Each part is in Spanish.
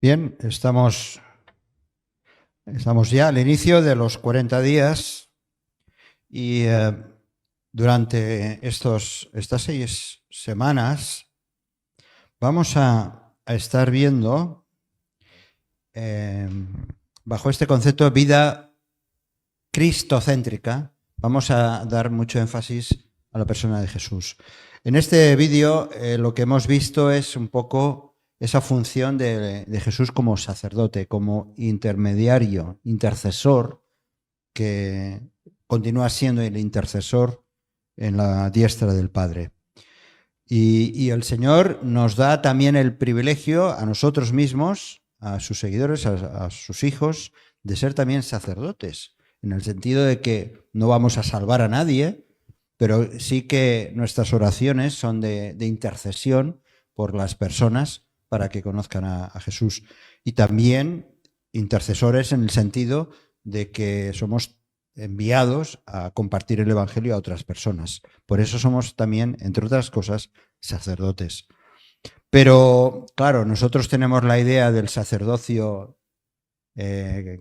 Bien, estamos ya al inicio de los 40 días y durante estas 6 semanas vamos a estar viendo bajo este concepto de vida cristocéntrica, vamos a dar mucho énfasis a la persona de Jesús. En este vídeo lo que hemos visto es un poco esa función de Jesús como sacerdote, como intermediario, intercesor, que continúa siendo el intercesor en la diestra del Padre. Y el Señor nos da también el privilegio a nosotros mismos, a sus seguidores, a sus hijos, de ser también sacerdotes, en el sentido de que no vamos a salvar a nadie, pero sí que nuestras oraciones son de intercesión por las personas para que conozcan a Jesús. Y también intercesores en el sentido de que somos enviados a compartir el Evangelio a otras personas. Por eso somos también, entre otras cosas, sacerdotes. Pero, claro, nosotros tenemos la idea del sacerdocio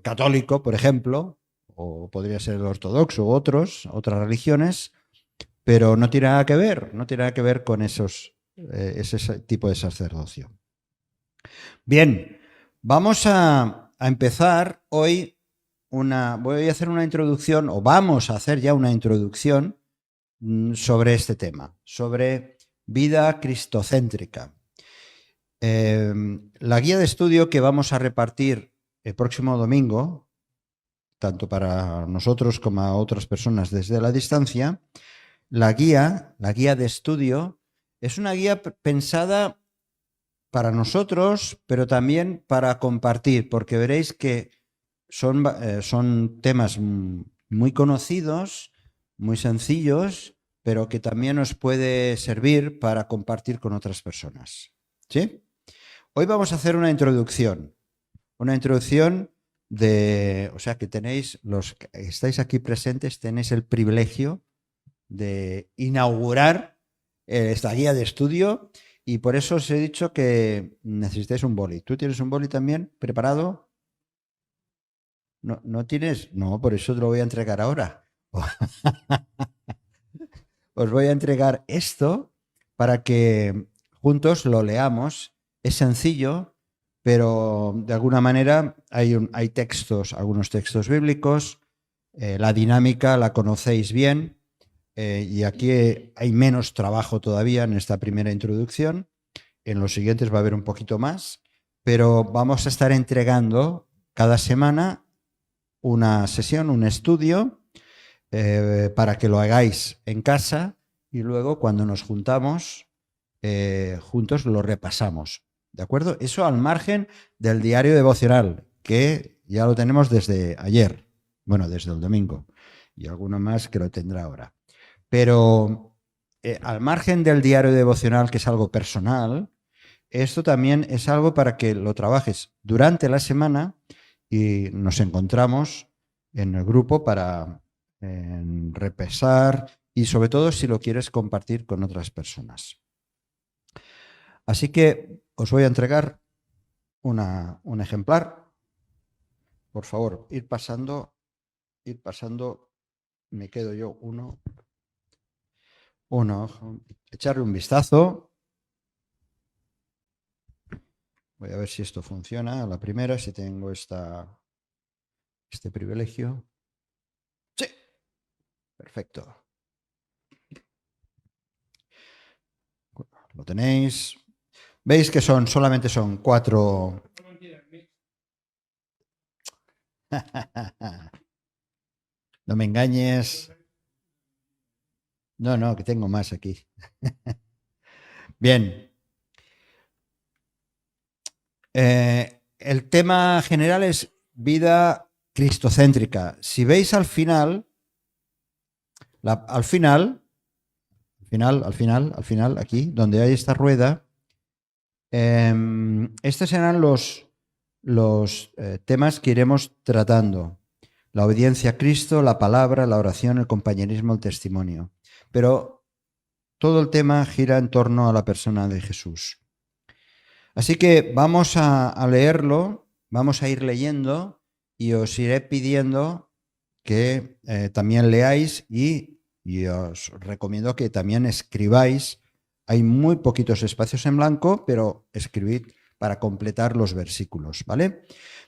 católico, por ejemplo, o podría ser el ortodoxo u otras religiones, pero no tiene nada que ver con ese tipo de sacerdocio. Bien, vamos a empezar hoy voy a hacer una introducción, o vamos a hacer ya una introducción sobre este tema, sobre vida cristocéntrica. La guía de estudio que vamos a repartir el próximo domingo, tanto para nosotros como a otras personas desde la distancia, la guía de estudio es una guía pensada para nosotros, pero también para compartir, porque veréis que son temas muy conocidos, muy sencillos, pero que también nos puede servir para compartir con otras personas. ¿Sí? Hoy vamos a hacer una introducción o sea que tenéis, los que estáis aquí presentes, tenéis el privilegio de inaugurar esta guía de estudio y por eso os he dicho que necesitáis un boli. ¿Tú tienes un boli también preparado? ¿No tienes? No, por eso te lo voy a entregar ahora. Os voy a entregar esto para que juntos lo leamos. Es sencillo, pero de alguna manera hay algunos textos bíblicos. La dinámica la conocéis bien y aquí hay menos trabajo todavía en esta primera introducción. En los siguientes va a haber un poquito más, pero vamos a estar entregando cada semana una sesión, un estudio, para que lo hagáis en casa y luego cuando nos juntamos, juntos lo repasamos. ¿De acuerdo? Eso al margen del diario devocional, que ya lo tenemos desde ayer, bueno, desde el domingo, y alguno más que lo tendrá ahora. Pero al margen del diario devocional, que es algo personal, esto también es algo para que lo trabajes durante la semana y nos encontramos en el grupo para repasar y sobre todo si lo quieres compartir con otras personas. Así que os voy a entregar un ejemplar. Por favor, ir pasando, me quedo yo uno, echarle un vistazo. Voy a ver si esto funciona a la primera, si tengo este privilegio. Sí, perfecto. Lo tenéis. Veis que solamente son 4. No me engañes. No, que tengo más aquí. Bien. El tema general es vida cristocéntrica. Si veis al final, aquí, donde hay esta rueda, estos serán los temas que iremos tratando. La obediencia a Cristo, la palabra, la oración, el compañerismo, el testimonio. Pero todo el tema gira en torno a la persona de Jesús. Así que vamos a leerlo, vamos a ir leyendo y os iré pidiendo que también leáis y os recomiendo que también escribáis. Hay muy poquitos espacios en blanco, pero escribid para completar los versículos, ¿vale?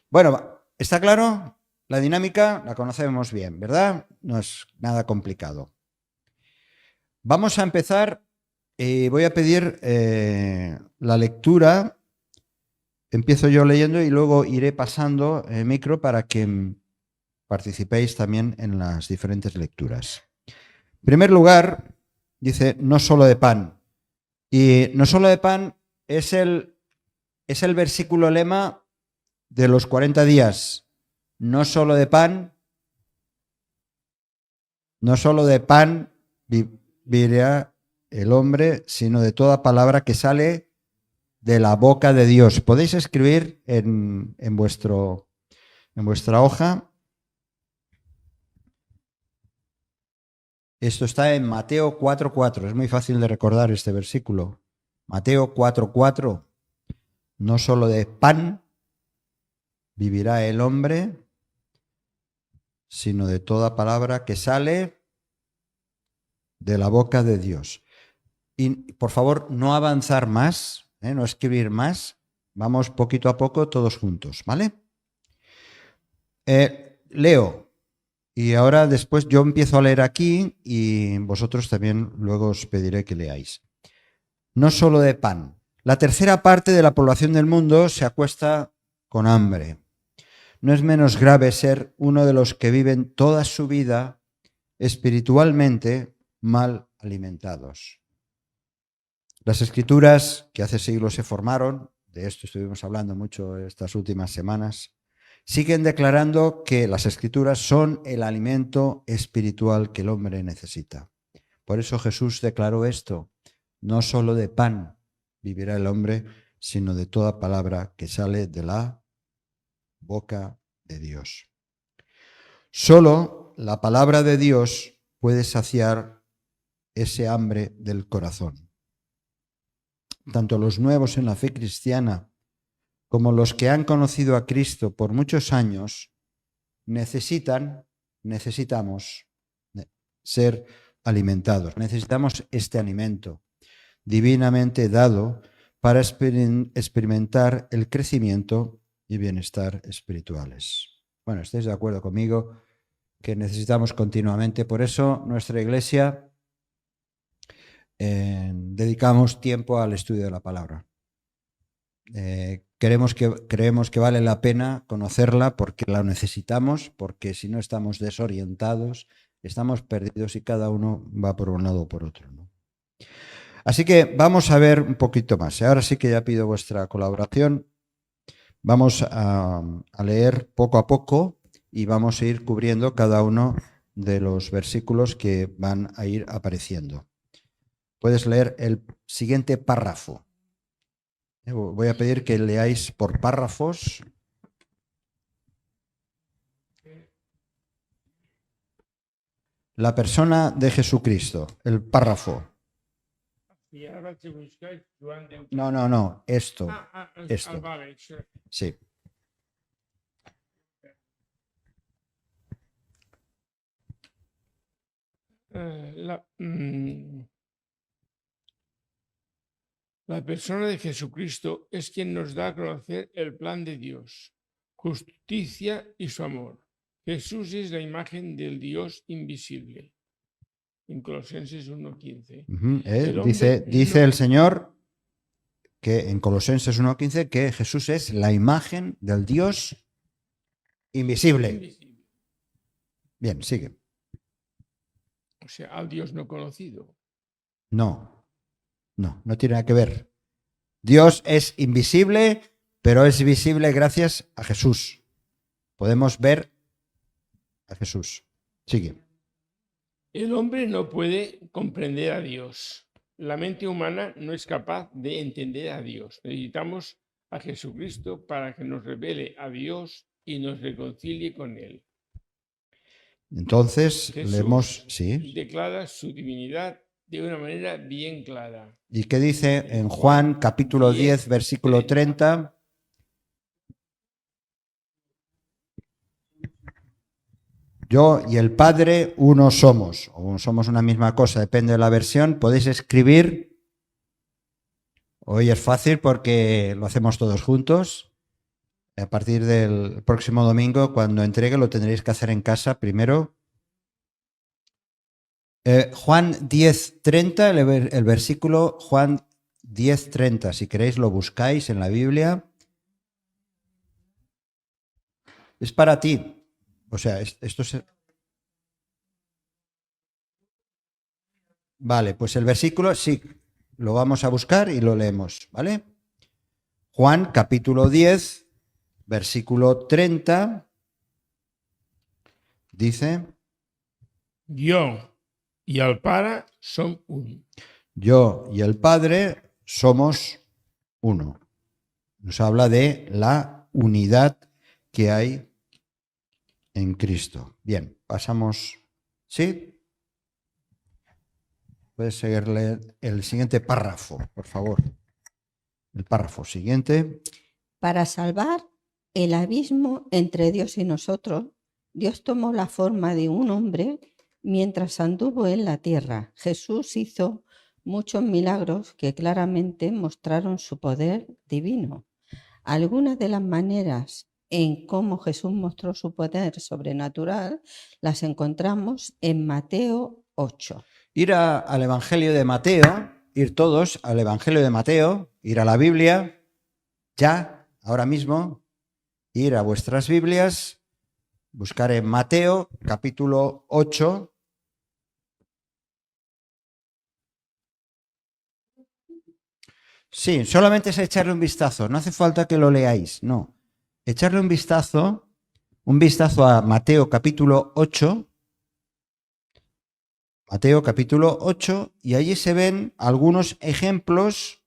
Bueno, ¿está claro? La dinámica la conocemos bien, ¿verdad? No es nada complicado. Vamos a empezar. Voy a pedir la lectura. Empiezo yo leyendo y luego iré pasando el micro para que participéis también en las diferentes lecturas. En primer lugar, dice, no solo de pan. Y no solo de pan es el versículo lema de los 40 días. No solo de pan, no solo de pan vivirá el hombre, sino de toda palabra que sale de la boca de Dios. Podéis escribir en vuestra hoja. Esto está en Mateo 4:4. Es muy fácil de recordar este versículo. Mateo 4:4. No solo de pan vivirá el hombre, sino de toda palabra que sale de la boca de Dios. Y por favor, no avanzar más, no escribir más. Vamos poquito a poco todos juntos, ¿vale? Leo. Y ahora después yo empiezo a leer aquí y vosotros también luego os pediré que leáis. No solo de pan. La tercera parte de la población del mundo se acuesta con hambre. No es menos grave ser uno de los que viven toda su vida espiritualmente mal alimentados. Las escrituras que hace siglos se formaron, de esto estuvimos hablando mucho estas últimas semanas, siguen declarando que las escrituras son el alimento espiritual que el hombre necesita. Por eso Jesús declaró esto, no solo de pan vivirá el hombre, sino de toda palabra que sale de la boca de Dios. Solo la palabra de Dios puede saciar ese hambre del corazón. Tanto los nuevos en la fe cristiana como los que han conocido a Cristo por muchos años, necesitamos ser alimentados. Necesitamos este alimento divinamente dado para experimentar el crecimiento y bienestar espirituales. Bueno, ¿estáis de acuerdo conmigo que necesitamos continuamente? Por eso nuestra iglesia dedicamos tiempo al estudio de la palabra. Creemos que vale la pena conocerla porque la necesitamos, porque si no estamos desorientados, estamos perdidos y cada uno va por un lado o por otro, ¿no? Así que vamos a ver un poquito más. Ahora sí que ya pido vuestra colaboración. Vamos a leer poco a poco y vamos a ir cubriendo cada uno de los versículos que van a ir apareciendo. Puedes leer el siguiente párrafo. Voy a pedir que leáis por párrafos. La persona de Jesucristo, el párrafo. No, esto. Esto. Sí. La persona de Jesucristo es quien nos da a conocer el plan de Dios, justicia y su amor. Jesús es la imagen del Dios invisible. En Colosenses 1:15. Dice el Señor que en Colosenses 1:15 que Jesús es la imagen del Dios invisible. Bien, sigue. O sea, al Dios no conocido. No tiene nada que ver. Dios es invisible, pero es visible gracias a Jesús. Podemos ver a Jesús. Sigue. El hombre no puede comprender a Dios. La mente humana no es capaz de entender a Dios. Necesitamos a Jesucristo para que nos revele a Dios y nos reconcilie con Él. Entonces, Jesús leemos, sí. declara su divinidad de una manera bien clara. ¿Y qué dice en Juan capítulo 10, versículo 30? Yo y el Padre uno somos, o somos una misma cosa, depende de la versión. Podéis escribir. Hoy es fácil porque lo hacemos todos juntos. A partir del próximo domingo, cuando entregue, lo tendréis que hacer en casa primero. Juan 10:30, el versículo Juan 10:30. Si queréis lo buscáis en la Biblia. Es para ti. O sea, esto es... Vale, pues el versículo sí, lo vamos a buscar y lo leemos, ¿vale? Juan capítulo 10, versículo 30, dice: Yo y el Pare som un. Yo y el Padre somos uno. Nos habla de la unidad que hay en Cristo. Bien, pasamos. ¿Sí? Puedes seguirle el siguiente párrafo, por favor. El párrafo siguiente. Para salvar el abismo entre Dios y nosotros, Dios tomó la forma de un hombre mientras anduvo en la tierra. Jesús hizo muchos milagros que claramente mostraron su poder divino. Algunas de las maneras en cómo Jesús mostró su poder sobrenatural las encontramos en Mateo 8. Ir al Evangelio de Mateo, ir todos al Evangelio de Mateo, ir a la Biblia, ya, ahora mismo, ir a vuestras Biblias, buscar en Mateo capítulo 8. Sí, solamente es echarle un vistazo, no hace falta que lo leáis, no. Echarle un vistazo a Mateo capítulo 8. Mateo capítulo 8, y allí se ven algunos ejemplos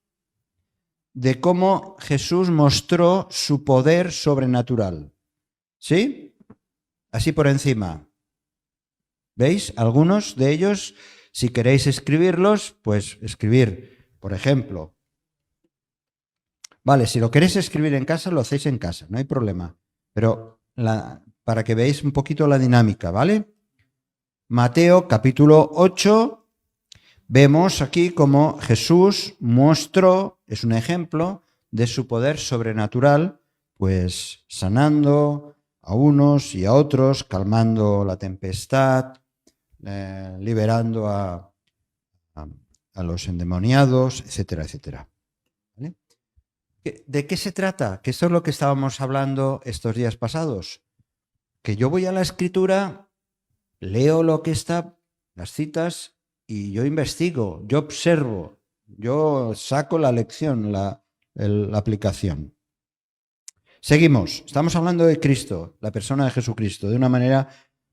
de cómo Jesús mostró su poder sobrenatural. ¿Sí? Así por encima. ¿Veis? Algunos de ellos, si queréis escribirlos, pues escribir, por ejemplo. Vale, si lo queréis escribir en casa, lo hacéis en casa, no hay problema. Pero para que veáis un poquito la dinámica, ¿vale? Mateo capítulo 8, vemos aquí cómo Jesús mostró, es un ejemplo de su poder sobrenatural, pues sanando a unos y a otros, calmando la tempestad, liberando a los endemoniados, etcétera, etcétera. ¿Vale? ¿De qué se trata? Que esto es lo que estábamos hablando estos días pasados. Que yo voy a la Escritura, leo lo que está, las citas, y yo investigo, yo observo, yo saco la lección, la aplicación. Seguimos. Estamos hablando de Cristo, la persona de Jesucristo, de una manera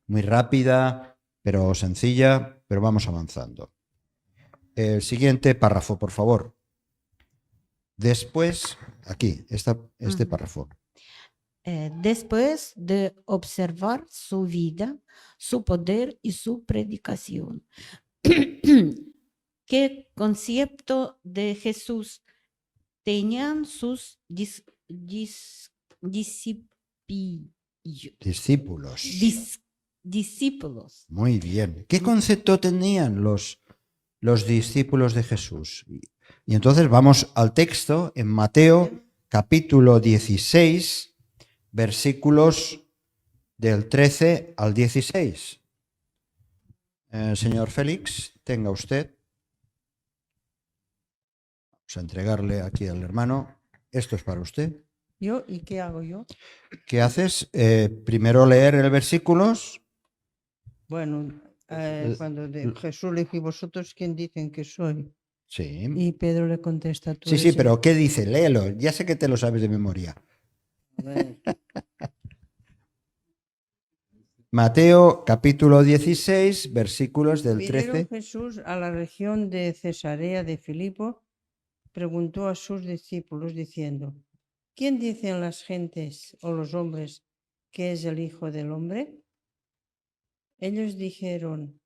muy rápida, pero sencilla, pero vamos avanzando. El siguiente párrafo, por favor. Después, aquí, este párrafo. Después de observar su vida, su poder y su predicación, ¿qué concepto de Jesús tenían sus discípulos? Muy bien. ¿Qué concepto tenían los discípulos de Jesús? Y entonces vamos al texto en Mateo capítulo 16, versículos del 13 al 16. Señor Félix, tenga usted. Vamos a entregarle aquí al hermano. Esto es para usted. ¿Yo? ¿Y qué hago yo? ¿Qué haces? Primero leer el versículos. Bueno, cuando Jesús le dijo, ¿y vosotros quién dicen que soy? Sí. Y Pedro le contesta, tú Sí, eres sí, el-". pero ¿qué dice? Léelo. Ya sé que te lo sabes de memoria. A ver, Mateo capítulo 16, versículos del Vinieron 13. Jesús a la región de Cesarea de Filipo, preguntó a sus discípulos diciendo, ¿quién dicen las gentes o los hombres que es el Hijo del Hombre? Ellos dijeron,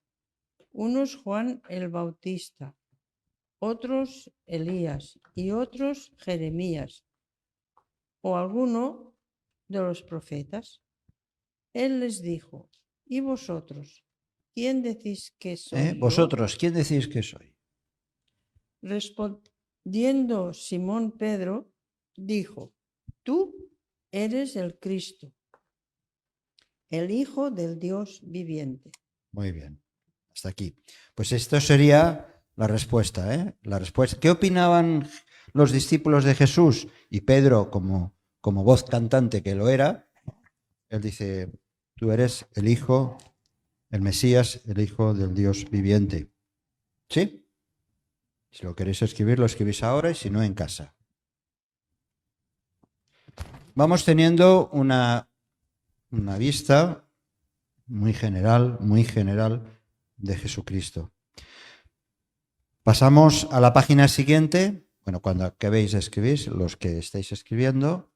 unos Juan el Bautista, otros Elías y otros Jeremías o alguno de los profetas. Él les dijo: ¿y vosotros? ¿Quién decís que soy yo? ¿Vosotros, quién decís que soy? Respondiendo Simón Pedro, dijo: tú eres el Cristo, el Hijo del Dios viviente. Muy bien, hasta aquí. Pues esto sería la respuesta, ¿eh? La respuesta. ¿Qué opinaban los discípulos de Jesús? Y Pedro, como voz cantante que lo era, él dice: tú eres el Hijo, el Mesías, el Hijo del Dios viviente. ¿Sí? Si lo queréis escribir, lo escribís ahora, y si no, en casa. Vamos teniendo una vista muy general de Jesucristo. Pasamos a la página siguiente. Bueno, cuando acabéis de escribir, los que estáis escribiendo.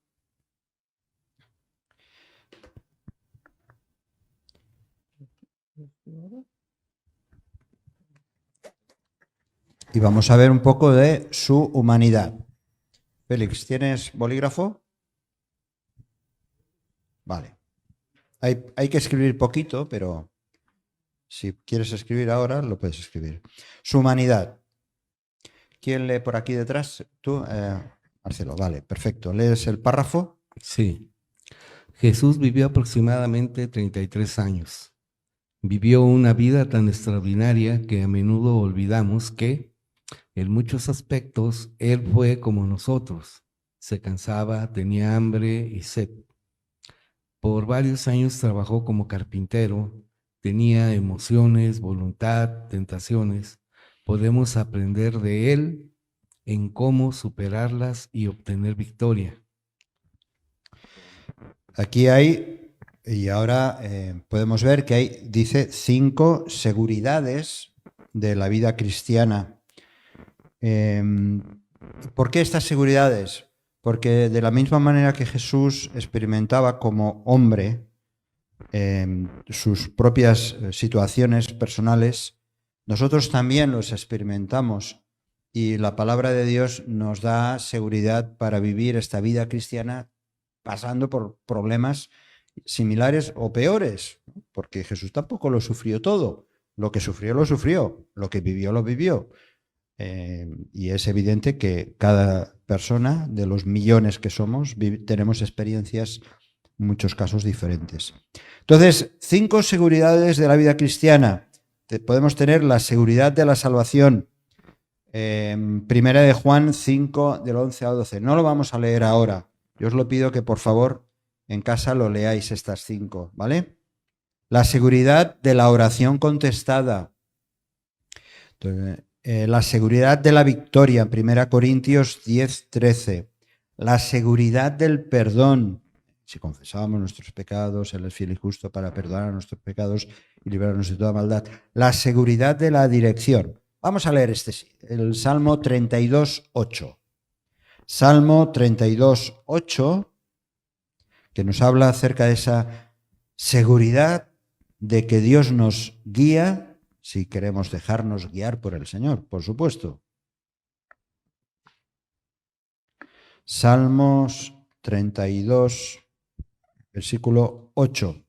Y vamos a ver un poco de su humanidad. Félix, ¿tienes bolígrafo? Vale. Hay que escribir poquito, pero si quieres escribir ahora, lo puedes escribir. Su humanidad. ¿Quién lee por aquí detrás? Tú, Marcelo. Vale, perfecto. ¿Lees el párrafo? Sí. Jesús vivió aproximadamente 33 años. Vivió una vida tan extraordinaria que a menudo olvidamos que, en muchos aspectos, Él fue como nosotros. Se cansaba, tenía hambre y sed. Por varios años trabajó como carpintero, tenía emociones, voluntad, tentaciones. Podemos aprender de Él en cómo superarlas y obtener victoria. Aquí hay, y ahora podemos ver que hay, dice, 5 seguridades de la vida cristiana. ¿Por qué estas seguridades? Porque de la misma manera que Jesús experimentaba como hombre sus propias situaciones personales, nosotros también los experimentamos, y la palabra de Dios nos da seguridad para vivir esta vida cristiana pasando por problemas similares o peores, porque Jesús tampoco lo sufrió todo. Lo que sufrió, lo sufrió. Lo que vivió, lo vivió. Y es evidente que cada persona, de los millones que somos, tenemos experiencias, en muchos casos, diferentes. Entonces, 5 seguridades de la vida cristiana. Podemos tener la seguridad de la salvación. Primera de Juan 5, del 11 al 12. No lo vamos a leer ahora. Yo os lo pido que, por favor, en casa lo leáis estas 5, ¿vale? La seguridad de la oración contestada. Entonces, la seguridad de la victoria, en 1 Corintios 10, 13. La seguridad del perdón. Si confesábamos nuestros pecados, Él es fiel y justo para perdonar nuestros pecados y librarnos de toda maldad. La seguridad de la dirección. Vamos a leer el Salmo 32, 8. Salmo 32, 8, que nos habla acerca de esa seguridad de que Dios nos guía si queremos dejarnos guiar por el Señor, por supuesto. Salmos 32, versículo 8.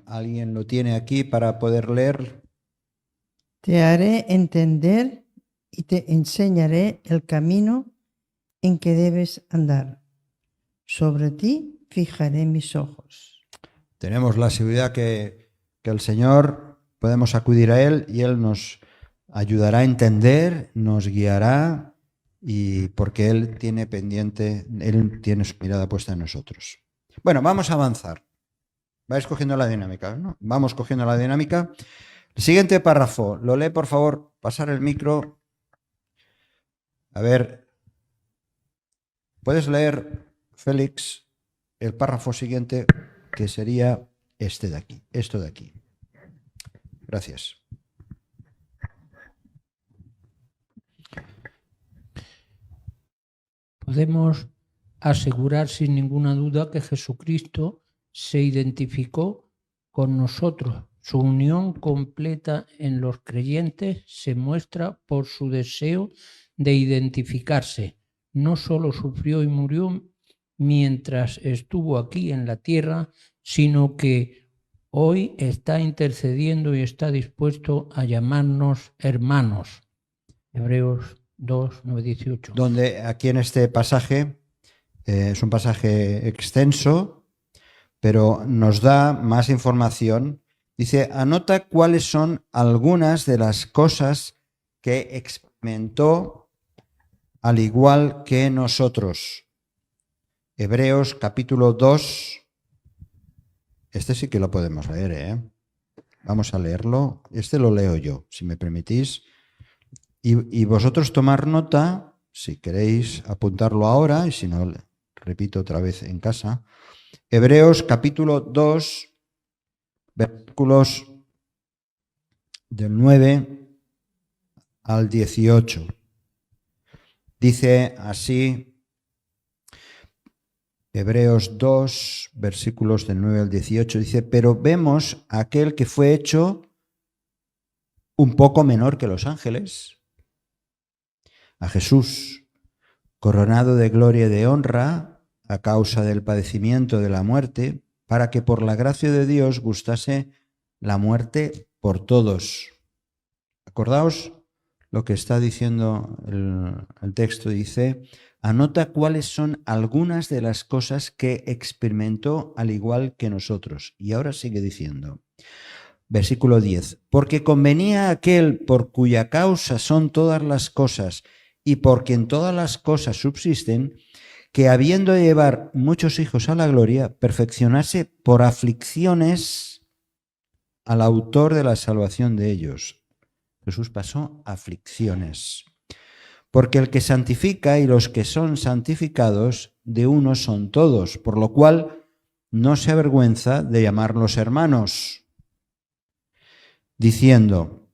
¿Alguien lo tiene aquí para poder leer? Te haré entender y te enseñaré el camino en que debes andar. Sobre ti fijaré mis ojos. Tenemos la seguridad que el Señor, podemos acudir a Él y Él nos ayudará a entender, nos guiará, y porque Él tiene pendiente, Él tiene su mirada puesta en nosotros. Bueno, vamos a avanzar. Vais cogiendo la dinámica, ¿no? Vamos cogiendo la dinámica. El siguiente párrafo, lo lee, por favor, pasar el micro. A ver, ¿puedes leer, Félix, el párrafo siguiente, que sería este de aquí, esto de aquí? Gracias. Podemos asegurar sin ninguna duda que Jesucristo se identificó con nosotros. Su unión completa en los creyentes se muestra por su deseo de identificarse. No solo sufrió y murió mientras estuvo aquí en la tierra, sino que hoy está intercediendo y está dispuesto a llamarnos hermanos. Hebreos 2, 9, 18. Donde aquí en este pasaje, es un pasaje extenso, pero nos da más información. Dice, anota cuáles son algunas de las cosas que experimentó al igual que nosotros. Hebreos capítulo 2. Este sí que lo podemos leer, ¿eh? Vamos a leerlo. Este lo leo yo, si me permitís. Y vosotros tomar nota, si queréis apuntarlo ahora, y si no, repito otra vez en casa. Hebreos capítulo 2, versículos del 9 al 18. Dice así, Hebreos 2, versículos del 9 al 18, dice, pero vemos a aquel que fue hecho un poco menor que los ángeles, a Jesús, coronado de gloria y de honra a causa del padecimiento de la muerte, para que por la gracia de Dios gustase la muerte por todos. Acordaos lo que está diciendo el texto, dice, anota cuáles son algunas de las cosas que experimentó al igual que nosotros. Y ahora sigue diciendo, versículo 10, porque convenía a aquel por cuya causa son todas las cosas y por quien todas las cosas subsisten, que habiendo de llevar muchos hijos a la gloria, perfeccionase por aflicciones al autor de la salvación de ellos. Jesús pasó aflicciones. Porque el que santifica y los que son santificados, de uno son todos, por lo cual no se avergüenza de llamarlos hermanos, diciendo,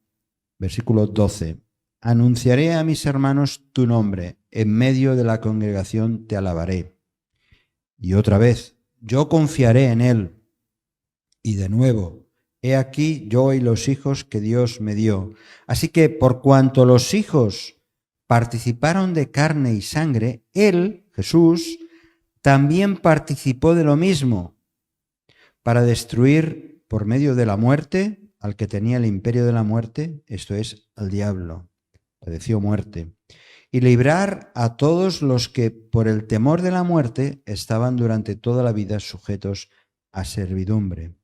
versículo 12, anunciaré a mis hermanos tu nombre, en medio de la congregación te alabaré. Y otra vez, yo confiaré en él. Y de nuevo, he aquí yo y los hijos que Dios me dio. Así que por cuanto los hijos participaron de carne y sangre, él, Jesús, también participó de lo mismo, para destruir por medio de la muerte al que tenía el imperio de la muerte, esto es, al diablo. Padeció muerte, y librar a todos los que por el temor de la muerte estaban durante toda la vida sujetos a servidumbre.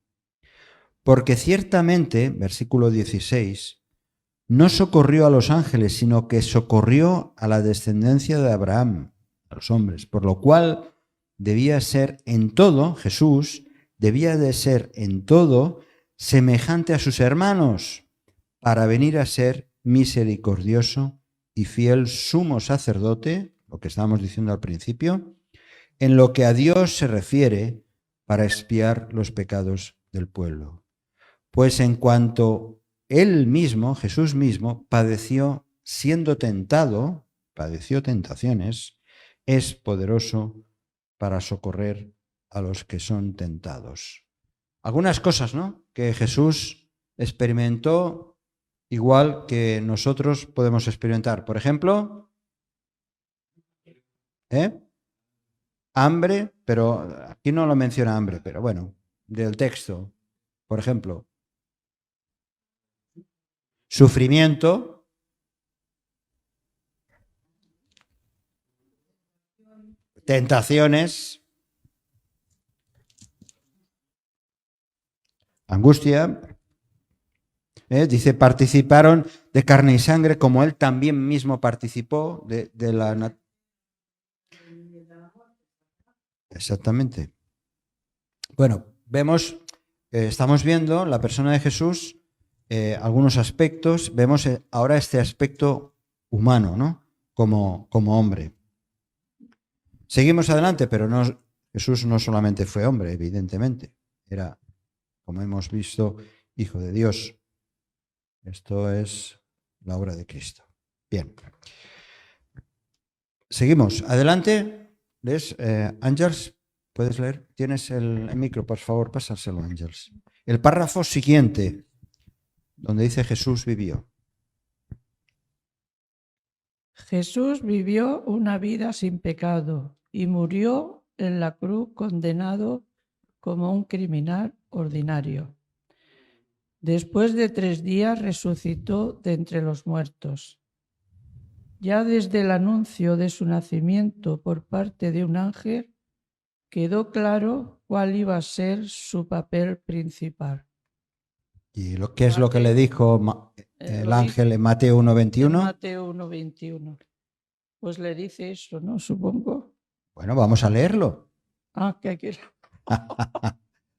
Porque ciertamente, versículo 16, no socorrió a los ángeles, sino que socorrió a la descendencia de Abraham, a los hombres, por lo cual debía ser en todo, Jesús debía de ser en todo semejante a sus hermanos, para venir a ser misericordioso y fiel sumo sacerdote, lo que estábamos diciendo al principio, en lo que a Dios se refiere, para expiar los pecados del pueblo. Pues en cuanto él mismo, Jesús mismo, padeció siendo tentado, padeció tentaciones, es poderoso para socorrer a los que son tentados. Algunas cosas, ¿no?, que Jesús experimentó igual que nosotros podemos experimentar. Por ejemplo, hambre, pero aquí no lo menciona hambre, pero bueno, del texto. Por ejemplo, sufrimiento, tentaciones, angustia. Dice, participaron de carne y sangre, como él también mismo participó de la... Exactamente. Bueno, vemos, estamos viendo la persona de Jesús, algunos aspectos, vemos ahora este aspecto humano, ¿no?, como hombre. Seguimos adelante, pero no, Jesús no solamente fue hombre, evidentemente, era, como hemos visto, hijo de Dios. Esto es la obra de Cristo. Bien. Seguimos. Adelante. ¿Ves? Ángels, ¿puedes leer? Tienes el micro, por favor, pásaselo, Ángels. el párrafo siguiente, donde dice Jesús vivió. Jesús vivió una vida sin pecado y murió en la cruz condenado como un criminal ordinario. Después de 3 días resucitó de entre los muertos. Ya desde el anuncio de su nacimiento por parte de un ángel, quedó claro cuál iba a ser su papel principal. ¿Y qué es lo que le dijo el ángel en Mateo En 1:21? Mateo 1:21. Pues le dice eso, ¿no? Supongo. Bueno, vamos a leerlo. Que aquí.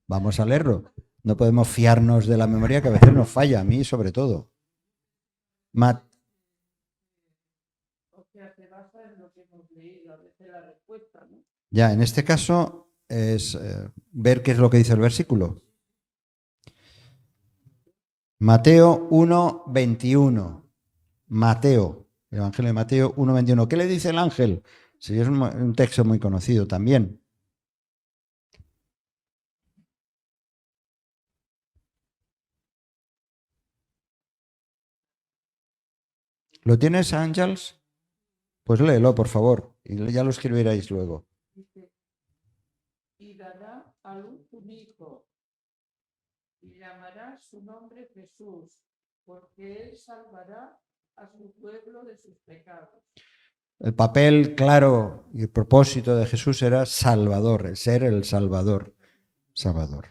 Vamos a leerlo. No podemos fiarnos de la memoria, que a veces nos falla, a mí sobre todo. Ya, en este caso es ver qué es lo que dice el versículo. Mateo 1:21. Mateo, el Evangelio de Mateo 1:21. ¿Qué le dice el ángel? Sí, es un texto muy conocido también. ¿Lo tienes, Ángels? Pues léelo, por favor, y ya lo escribiréis luego. Y dará a luz un hijo, y llamará su nombre Jesús, porque él salvará a su pueblo de sus pecados. El papel claro y el propósito de Jesús era Salvador, el ser el Salvador. Salvador.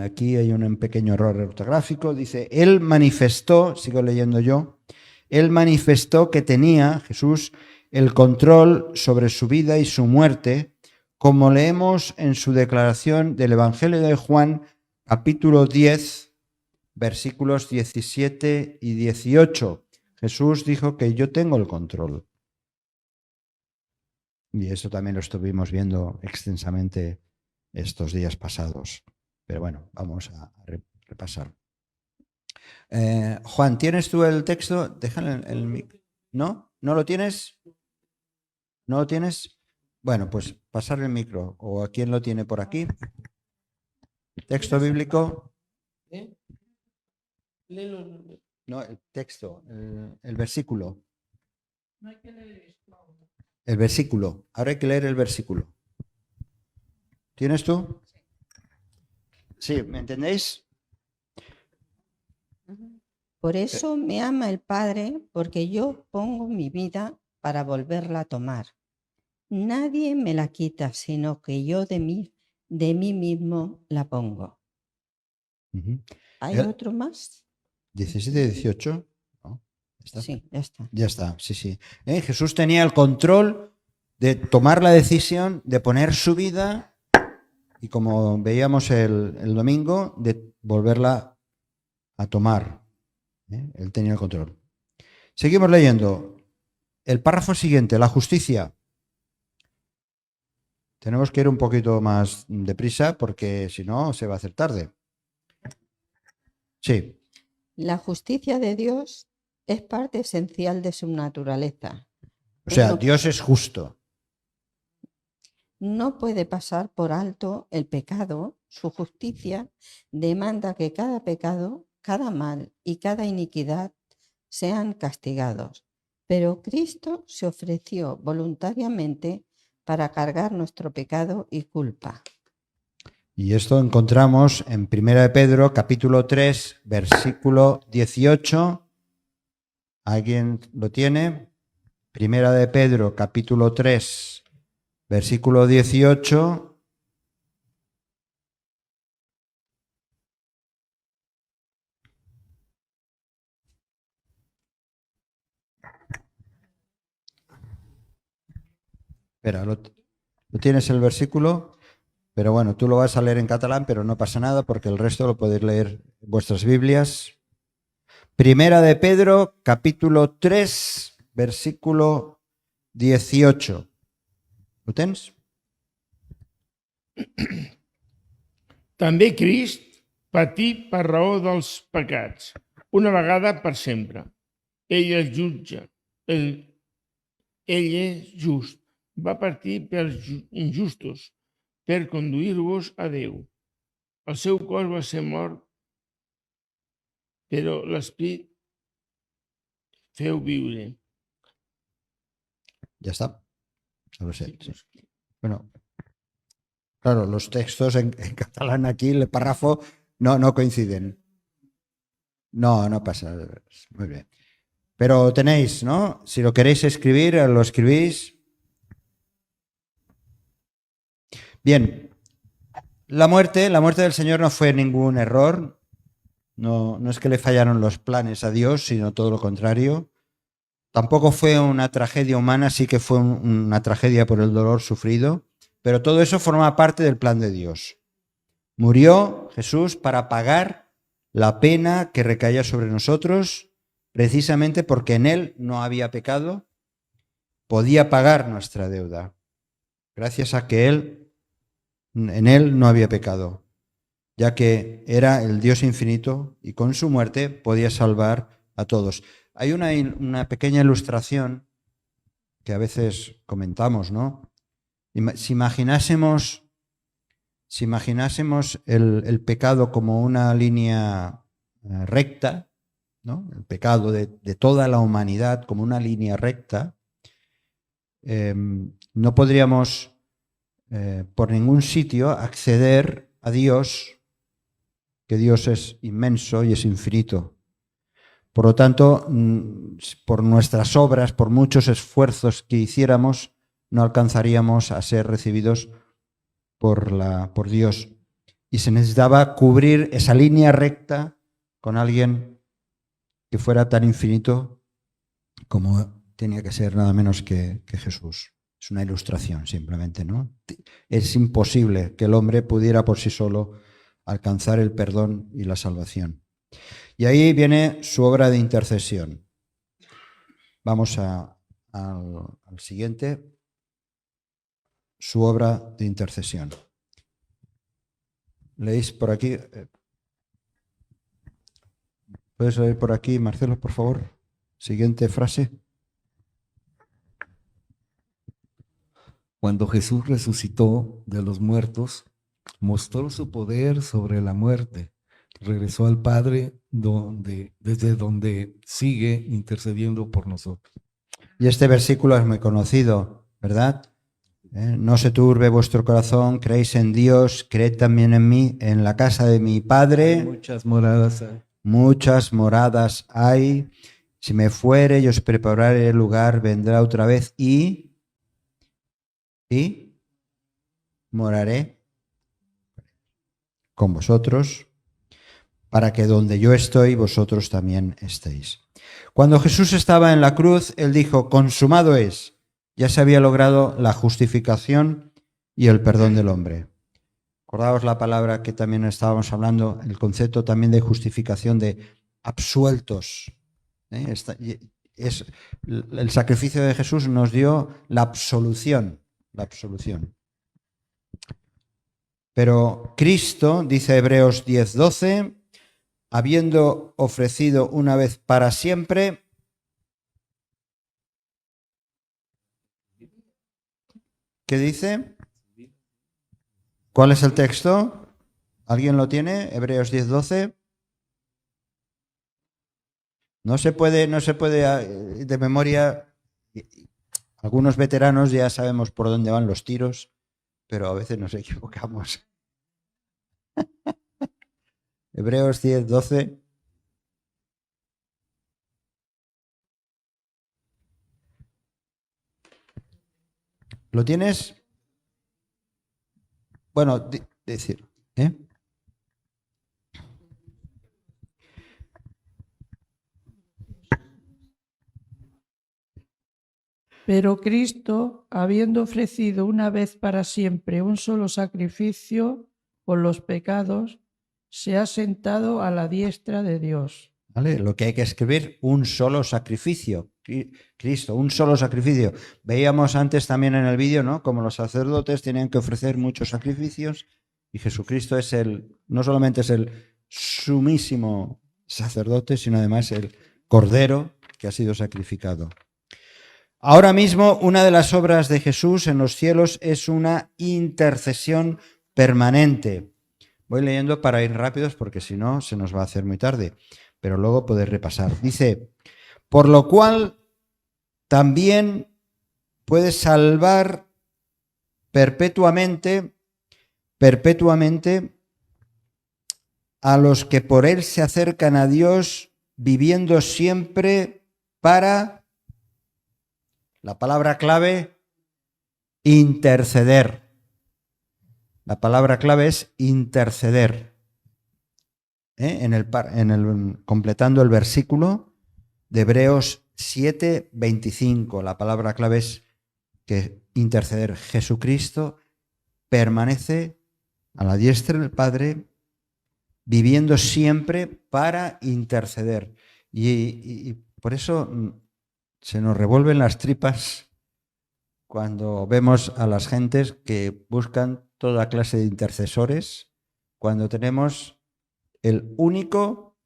Aquí hay un pequeño error ortográfico. Dice, él manifestó, sigo leyendo yo, él manifestó que tenía, Jesús, el control sobre su vida y su muerte, como leemos en su declaración del Evangelio de Juan, capítulo 10, versículos 17 y 18. Jesús dijo que yo tengo el control. Y eso también lo estuvimos viendo extensamente estos días pasados. Pero bueno, vamos a repasar. Juan, ¿tienes tú el texto? Déjale ¿No? ¿No lo tienes? ¿No lo tienes? Bueno, pues pasar el micro. ¿O a quién lo tiene por aquí? ¿Texto bíblico? No, el texto, el versículo. El versículo. Ahora hay que leer el versículo. ¿Tienes tú? Sí, ¿me entendéis? Por eso me ama el Padre, porque yo pongo mi vida para volverla a tomar. Nadie me la quita, sino que yo de mí mismo la pongo. ¿Hay otro más? 17, 18. ¿No? ¿Está? Sí, ya está. Ya está, sí, sí. Jesús tenía el control de tomar la decisión de poner su vida y, como veíamos el domingo, de volverla a tomar. Él tenía el control. Seguimos leyendo. El párrafo siguiente, la justicia. Tenemos que ir un poquito más deprisa porque si no se va a hacer tarde. Sí. La justicia de Dios es parte esencial de su naturaleza. O sea, Dios es justo. No puede pasar por alto el pecado. Su justicia demanda que cada pecado, cada mal y cada iniquidad sean castigados. Pero Cristo se ofreció voluntariamente para cargar nuestro pecado y culpa. Y esto encontramos en 1 de Pedro, capítulo 3, versículo 18. ¿Alguien lo tiene? 1 de Pedro, capítulo 3, versículo 18. Espera, ¿lo tienes el versículo? Pero bueno, tú lo vas a leer en catalán, pero no pasa nada porque el resto lo podéis leer en vuestras Biblias. 1 de Pedro, capítulo 3, versículo 18. Ho tens? També Crist patí per raó dels pecats, una vegada per sempre. Ell el jutge, ell és just, va partir pels injustos, per conduir-vos a Déu. El seu cos va ser mort, però l'esperit feu viure. Ya está. Solo sé. Sí. Bueno, claro, los textos en catalán aquí, el párrafo, no coinciden. No pasa. Muy bien. Pero tenéis, ¿no? Si lo queréis escribir, lo escribís. Bien. La muerte del Señor no fue ningún error. No es que le fallaron los planes a Dios, sino todo lo contrario. Tampoco fue una tragedia humana, sí que fue una tragedia por el dolor sufrido, pero todo eso forma parte del plan de Dios. Murió Jesús para pagar la pena que recaía sobre nosotros, precisamente porque en Él no había pecado, podía pagar nuestra deuda, gracias a que en Él no había pecado, ya que era el Dios infinito y con su muerte podía salvar a todos. Hay una pequeña ilustración que a veces comentamos, ¿no? Si imaginásemos el pecado como una línea recta, ¿no? El pecado de toda la humanidad como una línea recta, no podríamos por ningún sitio acceder a Dios, que Dios es inmenso y es infinito. Por lo tanto, por nuestras obras, por muchos esfuerzos que hiciéramos, no alcanzaríamos a ser recibidos por Dios. Y se necesitaba cubrir esa línea recta con alguien que fuera tan infinito como tenía que ser nada menos que Jesús. Es una ilustración simplemente, ¿no? Es imposible que el hombre pudiera por sí solo alcanzar el perdón y la salvación. Y ahí viene su obra de intercesión. Vamos al siguiente. Su obra de intercesión. ¿Leéis por aquí? ¿Puedes leer por aquí, Marcelo, por favor? Siguiente frase. Cuando Jesús resucitó de los muertos, mostró su poder sobre la muerte. Regresó al Padre desde donde sigue intercediendo por nosotros. Y este versículo es muy conocido, ¿verdad? No se turbe vuestro corazón, creéis en Dios, creed también en mí. En la casa de mi Padre Muchas moradas hay. Muchas moradas hay. Si me fuere, yo os prepararé el lugar, vendrá otra vez y moraré con vosotros, para que donde yo estoy, vosotros también estéis. Cuando Jesús estaba en la cruz, Él dijo, consumado es. Ya se había logrado la justificación y el perdón del hombre. Acordaos la palabra que también estábamos hablando, el concepto también de justificación, de absueltos. El sacrificio de Jesús nos dio la absolución. Pero Cristo, dice Hebreos 10:12, habiendo ofrecido una vez para siempre, ¿qué dice? ¿Cuál es el texto? ¿Alguien lo tiene? Hebreos 10:12. No se puede de memoria. Algunos veteranos ya sabemos por dónde van los tiros, pero a veces nos equivocamos. Hebreos 10:12. ¿Lo tienes? Bueno, decir, Pero Cristo, habiendo ofrecido una vez para siempre un solo sacrificio por los pecados, se ha sentado a la diestra de Dios. ¿Vale? Lo que hay que escribir, un solo sacrificio. Cristo, un solo sacrificio. Veíamos antes también en el vídeo, ¿no? Como los sacerdotes tenían que ofrecer muchos sacrificios y Jesucristo es no solamente es el sumísimo sacerdote, sino además el cordero que ha sido sacrificado. Ahora mismo, una de las obras de Jesús en los cielos es una intercesión permanente. Voy leyendo para ir rápidos porque si no se nos va a hacer muy tarde, pero luego podéis repasar. Dice, por lo cual también puede salvar perpetuamente a los que por él se acercan a Dios, viviendo siempre para, la palabra clave, interceder. La palabra clave es interceder. Completando el versículo de Hebreos 7:25, la palabra clave es que interceder. Jesucristo permanece a la diestra del Padre, viviendo siempre para interceder. Y por eso se nos revuelven las tripas cuando vemos a las gentes que buscan toda clase de intercesores, cuando tenemos el único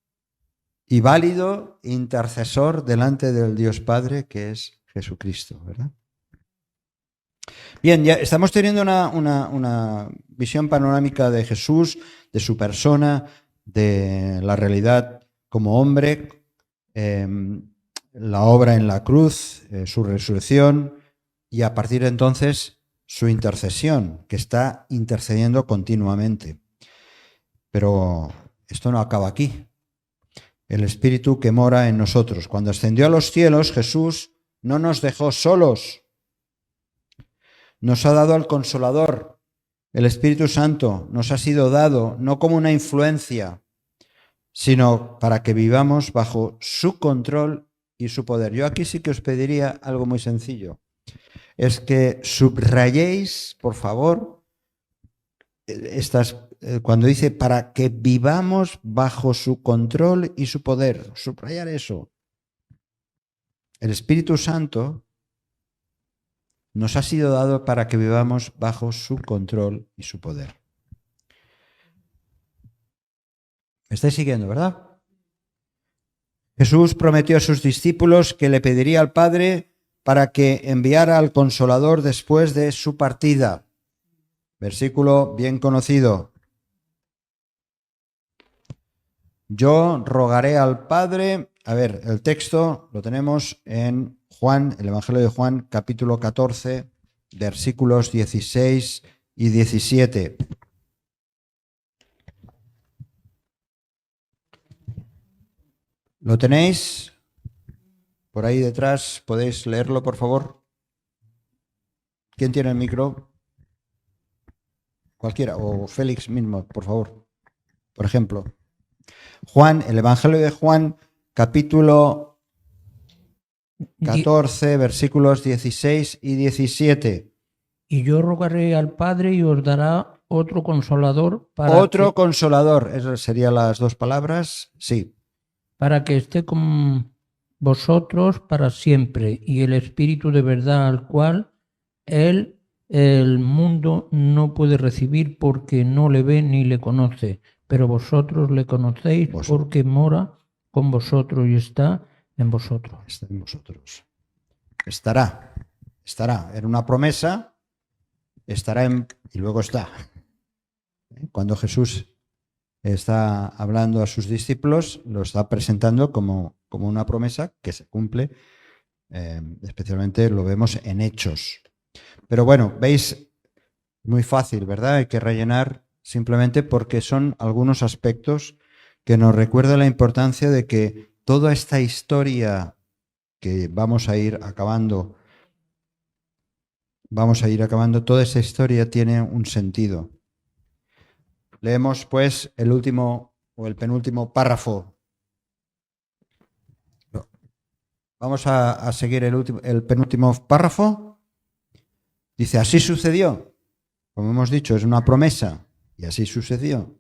y válido intercesor delante del Dios Padre, que es Jesucristo, ¿verdad? Bien, ya estamos teniendo una visión panorámica de Jesús, de su persona, de la realidad como hombre, la obra en la cruz, su resurrección y a partir de entonces su intercesión, que está intercediendo continuamente. Pero esto no acaba aquí. El Espíritu que mora en nosotros. Cuando ascendió a los cielos, Jesús no nos dejó solos. Nos ha dado al Consolador. El Espíritu Santo nos ha sido dado no como una influencia, sino para que vivamos bajo su control y su poder. Yo aquí sí que os pediría algo muy sencillo. Es que subrayéis, por favor, cuando dice para que vivamos bajo su control y su poder. Subrayar eso. El Espíritu Santo nos ha sido dado para que vivamos bajo su control y su poder. ¿Me estáis siguiendo, verdad? Jesús prometió a sus discípulos que le pediría al Padre para que enviara al Consolador después de su partida. Versículo bien conocido. Yo rogaré al Padre. A ver, el texto lo tenemos en Juan, el Evangelio de Juan, capítulo 14, versículos 16 y 17. ¿Lo tenéis? Por ahí detrás, ¿podéis leerlo, por favor? ¿Quién tiene el micro? Cualquiera, o Félix mismo, por favor. Por ejemplo, Juan, el Evangelio de Juan, capítulo 14, versículos 16 y 17. Y yo rogaré al Padre y os dará otro consolador Otro consolador, esas serían las dos palabras, sí. Para que esté con vosotros para siempre, y el Espíritu de verdad al cual el mundo no puede recibir porque no le ve ni le conoce, pero vosotros le conocéis porque mora con vosotros y está en vosotros. Está en vosotros. Estará. Era una promesa, estará y luego está. Cuando Jesús está hablando a sus discípulos, lo está presentando como una promesa que se cumple, especialmente lo vemos en Hechos. Pero bueno, veis, muy fácil, ¿verdad? Hay que rellenar simplemente porque son algunos aspectos que nos recuerdan la importancia de que toda esta historia que vamos a ir acabando, toda esa historia tiene un sentido. Leemos pues el último o el penúltimo párrafo. Vamos a seguir el penúltimo párrafo. Dice, así sucedió. Como hemos dicho, es una promesa. Y así sucedió.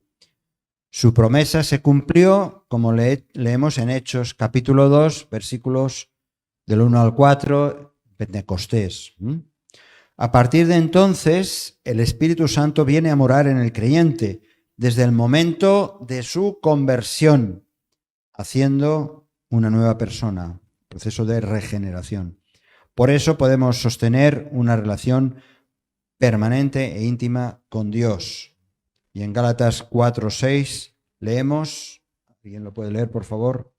Su promesa se cumplió, como leemos en Hechos capítulo 2, versículos del 1 al 4, Pentecostés. A partir de entonces, el Espíritu Santo viene a morar en el creyente desde el momento de su conversión, haciendo una nueva persona, proceso de regeneración. Por eso podemos sostener una relación permanente e íntima con Dios. Y en Gálatas 4:6 leemos, ¿alguien lo puede leer, por favor?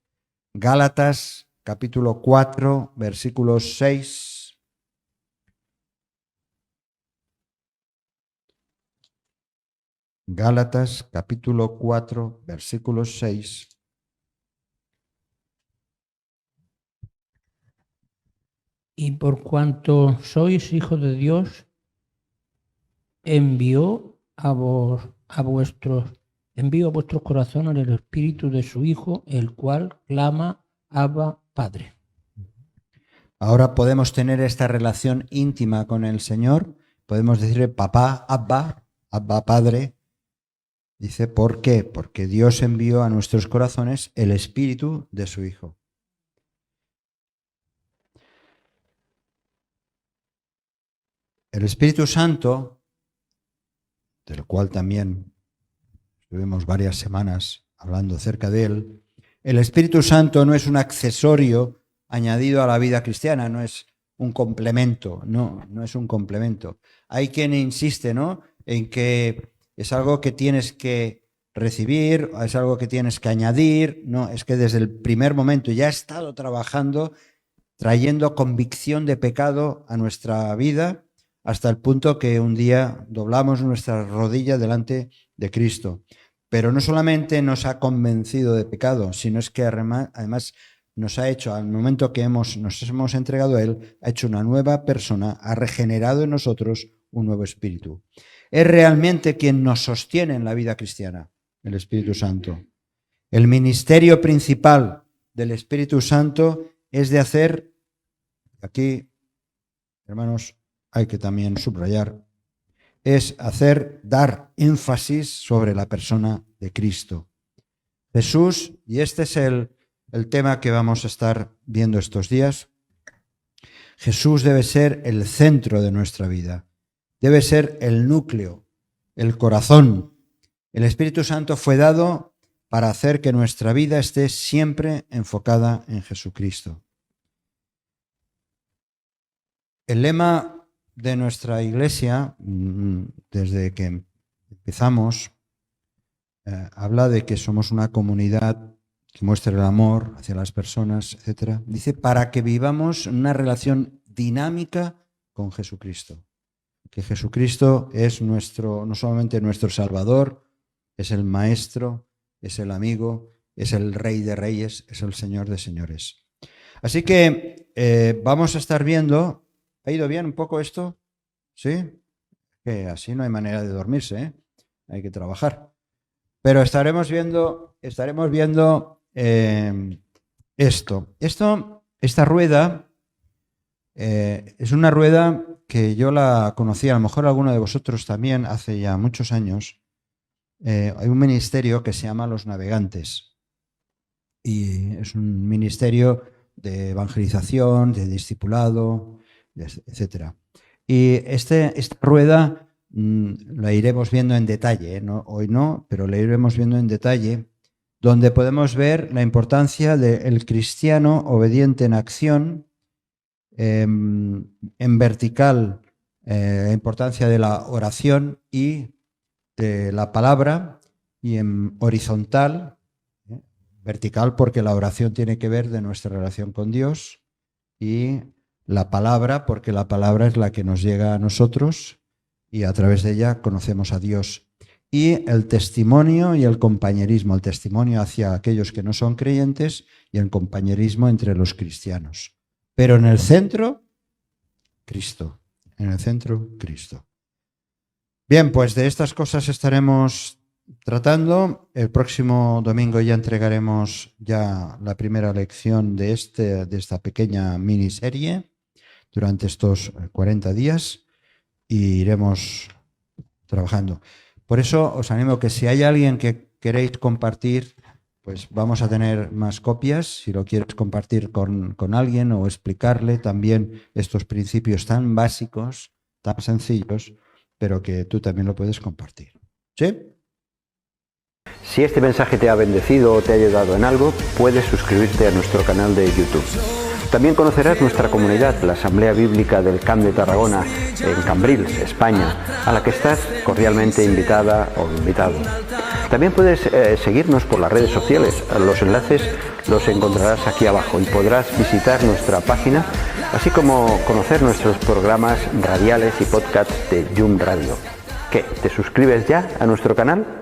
Gálatas capítulo 4, versículo 6. Gálatas capítulo 4, versículo 6. Y por cuanto sois hijos de Dios, envió a vuestros corazones el Espíritu de su Hijo, el cual clama, Abba, Padre. Ahora podemos tener esta relación íntima con el Señor. Podemos decirle papá, Abba, Abba, Padre. Dice, ¿por qué? Porque Dios envió a nuestros corazones el Espíritu de su Hijo. El Espíritu Santo, del cual también estuvimos varias semanas hablando acerca de él, el Espíritu Santo no es un accesorio añadido a la vida cristiana, no es un complemento, no es un complemento. Hay quien insiste, ¿no?, en que es algo que tienes que recibir, es algo que tienes que añadir. No, es que desde el primer momento ya ha estado trabajando, trayendo convicción de pecado a nuestra vida, hasta el punto que un día doblamos nuestra rodilla delante de Cristo. Pero no solamente nos ha convencido de pecado, sino es que además nos ha hecho, al momento que nos hemos entregado a Él, ha hecho una nueva persona, ha regenerado en nosotros un nuevo espíritu. Es realmente quien nos sostiene en la vida cristiana, el Espíritu Santo. El ministerio principal del Espíritu Santo es de hacer, aquí, hermanos, hay que también subrayar, es dar énfasis sobre la persona de Cristo. Jesús, y este es el tema que vamos a estar viendo estos días, Jesús debe ser el centro de nuestra vida, debe ser el núcleo, el corazón. El Espíritu Santo fue dado para hacer que nuestra vida esté siempre enfocada en Jesucristo. El lema de nuestra iglesia, desde que empezamos, habla de que somos una comunidad que muestra el amor hacia las personas, etc. Dice, para que vivamos una relación dinámica con Jesucristo. Que Jesucristo es no solamente nuestro Salvador, es el Maestro, es el amigo, es el Rey de Reyes, es el Señor de Señores. Así que vamos a estar viendo. ¿Ha ido bien un poco esto? ¿Sí? Que así no hay manera de dormirse, ¿eh? Hay que trabajar. Pero estaremos viendo esta rueda es una rueda que yo la conocí, a lo mejor alguno de vosotros también, hace ya muchos años. Hay un ministerio que se llama Los Navegantes y es un ministerio de evangelización, de discipulado, etcétera. Y esta rueda la iremos viendo en detalle, ¿no? Hoy no, pero la iremos viendo en detalle, donde podemos ver la importancia del cristiano obediente en acción, en vertical, la importancia de la oración y de la palabra, y en horizontal, vertical porque la oración tiene que ver de nuestra relación con Dios, y la palabra porque la palabra es la que nos llega a nosotros y a través de ella conocemos a Dios. Y el testimonio y el compañerismo, el testimonio hacia aquellos que no son creyentes y el compañerismo entre los cristianos. Pero en el centro, Cristo. En el centro, Cristo. Bien, pues de estas cosas estaremos tratando. El próximo domingo ya entregaremos ya la primera lección de esta pequeña miniserie durante estos 40 días y iremos trabajando. Por eso os animo que si hay alguien que queréis compartir, pues vamos a tener más copias. Si lo quieres compartir con alguien o explicarle también estos principios tan básicos, tan sencillos, pero que tú también lo puedes compartir. ¿Sí? Si este mensaje te ha bendecido o te ha ayudado en algo, puedes suscribirte a nuestro canal de YouTube. También conocerás nuestra comunidad, la Asamblea Bíblica del Camp de Tarragona, en Cambrils, España, a la que estás cordialmente invitada o invitado. También puedes seguirnos por las redes sociales. Los enlaces los encontrarás aquí abajo y podrás visitar nuestra página, así como conocer nuestros programas radiales y podcasts de Yum Radio. ¿Qué? ¿Te suscribes ya a nuestro canal?